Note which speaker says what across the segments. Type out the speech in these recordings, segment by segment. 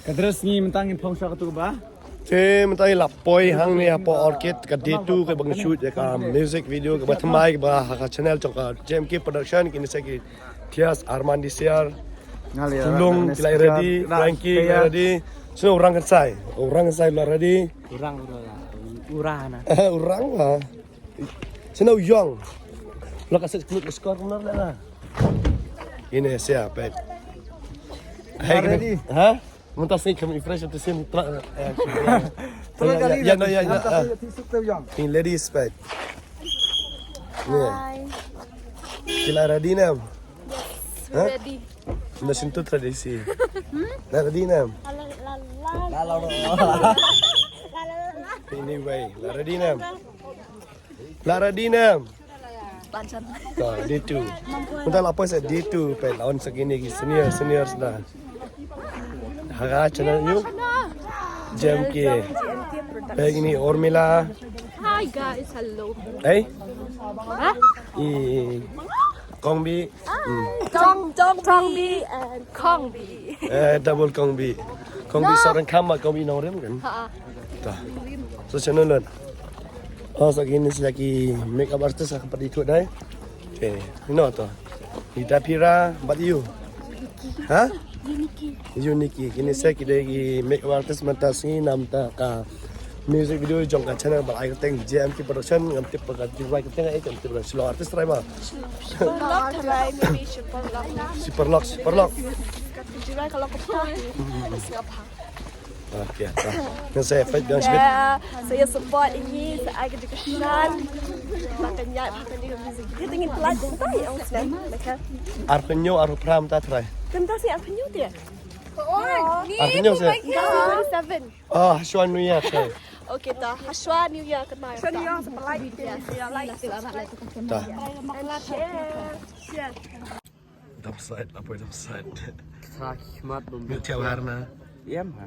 Speaker 1: Terus ni mentangin phong syok tu ba?
Speaker 2: Thế mình tay lập boy hang này po orchid cái D2 cái bằng shoot cái music video cái bát mai cái hak channel trong cái JMK production kini saya ki Tias Armandi Siar Tulung kilai ready Frankie ready semua orang kan saya lah ready orang lah semua young lo kasih klub skor benar lah ini siapa
Speaker 1: Ready?
Speaker 2: Hah? Muntas ni kami fresh untuk sim tra. Ya. In ladies spec.
Speaker 3: Hi.
Speaker 2: Kila ready nam.
Speaker 3: Yes, ready.
Speaker 2: Mesin tu tradisi. Dah ready nam. Anyway, la ready nam. La ready nam.
Speaker 3: Lancar.
Speaker 2: D2. Muntas apa saya D2 pe lawan segini senior sudah. Haga channel you JMK baik ini Ormila.
Speaker 3: Hi guys, hello.
Speaker 2: Hah? Kongbi
Speaker 3: Tongbi and Kongbi.
Speaker 2: Double Kongbi seorang kamar Kongbi norem kan dah so channel lan segini lagi makeup artist akan pergi ikut dah okay ni Dapira but you hah Uniki kini saya kita lagi makeup artist mentasi nam ta ka music video jong ka channel ba ai teng JMK production ngam tip ka jiwai ka teng ai kan tip slow artist try ba Superlock
Speaker 3: Jiwai kalau kepah siapa?
Speaker 2: Okey kan saya fight dan sebut
Speaker 3: Saya support ini saya juga Shan. Makanya music dia ingin pelajar saya Auslan. Maka
Speaker 2: Arpenyo Arpram ta try
Speaker 3: kenapa sih apa new dia?
Speaker 2: Arpenyo saya
Speaker 3: 7.
Speaker 2: oh Shwan New Year saya
Speaker 3: Okay dah. Hashwa New Year kenal.
Speaker 4: Hashwa New Year sebelah itu.
Speaker 3: Ya, like.
Speaker 2: dah
Speaker 3: Share.
Speaker 2: Dapside apa dapside
Speaker 1: Khmat bom.
Speaker 2: tiap harna
Speaker 1: Em hả?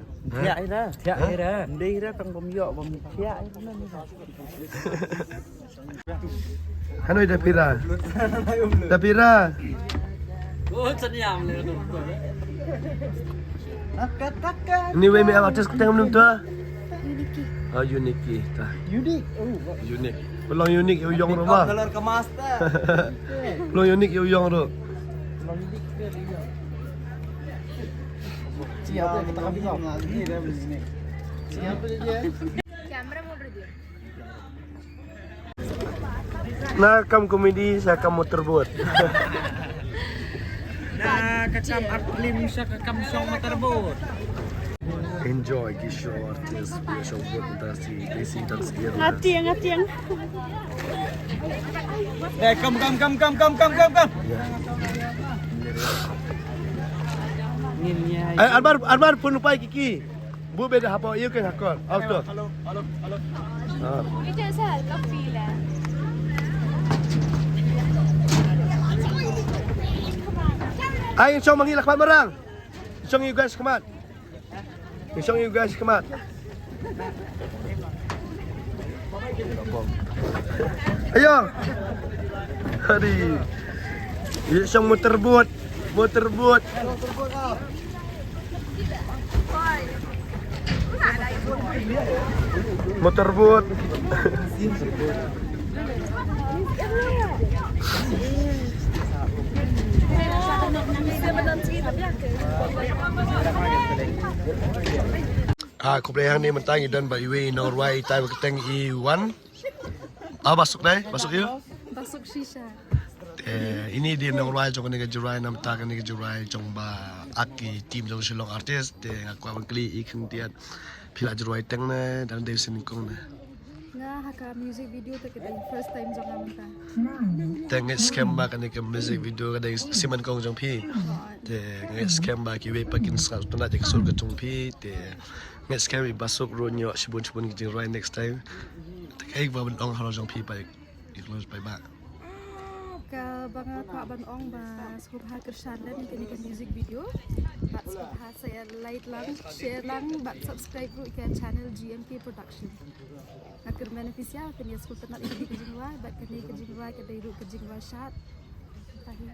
Speaker 1: Thiại ra. Đi ra trong bom dọ bom thiại nó như vậy.
Speaker 2: Hanoi Dapira
Speaker 1: Oh, chân nhảm lên rồi. Cắt.
Speaker 2: Ini way makeup artist kita belum tu oh Uniki ta unik belum unik yang rumah
Speaker 1: Color ke master.
Speaker 2: belum unik yang ro
Speaker 1: Siapa kita kami kau? Ini dia begini. Siapa dia?
Speaker 3: Kamera mau berdiri.
Speaker 2: Nakam komedi saya kamu terbuat
Speaker 1: Kakam art film siya kakam song matarbot.
Speaker 2: enjoy kisho artist dia show buat mentasi desi dan sekian
Speaker 3: Ngatiang.
Speaker 1: Kam.
Speaker 2: Arbar pun lupa Kiki bu beda apa you kan hakor auto
Speaker 1: Halo.
Speaker 3: Itu saya kopi lah.
Speaker 2: Ay, show manghilak pa marang. Show you guys come on. Ayo. Hari. Show motorboat. Motorboat. Kublai ni mentang dan by way Norway time keteng E1. Masuk you.
Speaker 3: Masuk shisha.
Speaker 2: Ini di Norway jong ni jurai nam ta ni jurai jong ba aki team jong silong artist aku abang kli ikeng tiat pila jurai teng na dan dev sin kong na.
Speaker 4: Nga haka music video tak kita first time jangan mentah.
Speaker 2: Teng scam ba kan ke music video ka dei siman kong jong pi. Scam ba ki we pakin sa tu na je sul ka jong pi nge scam i basuk ronyo sibun ki jurai next time. Kai ba ban ong halo jong pi pa i-close by ba.
Speaker 4: Ka banga Pak Ban Ong ba subha kersan dan kini music video. Bat subha saya like lang, share lang, bat subscribe ke channel GMK Production. Agar beneficial kini school tenat ini kejingwa, bat kini kejingwa ke dairu kejingwa syat. Tahi.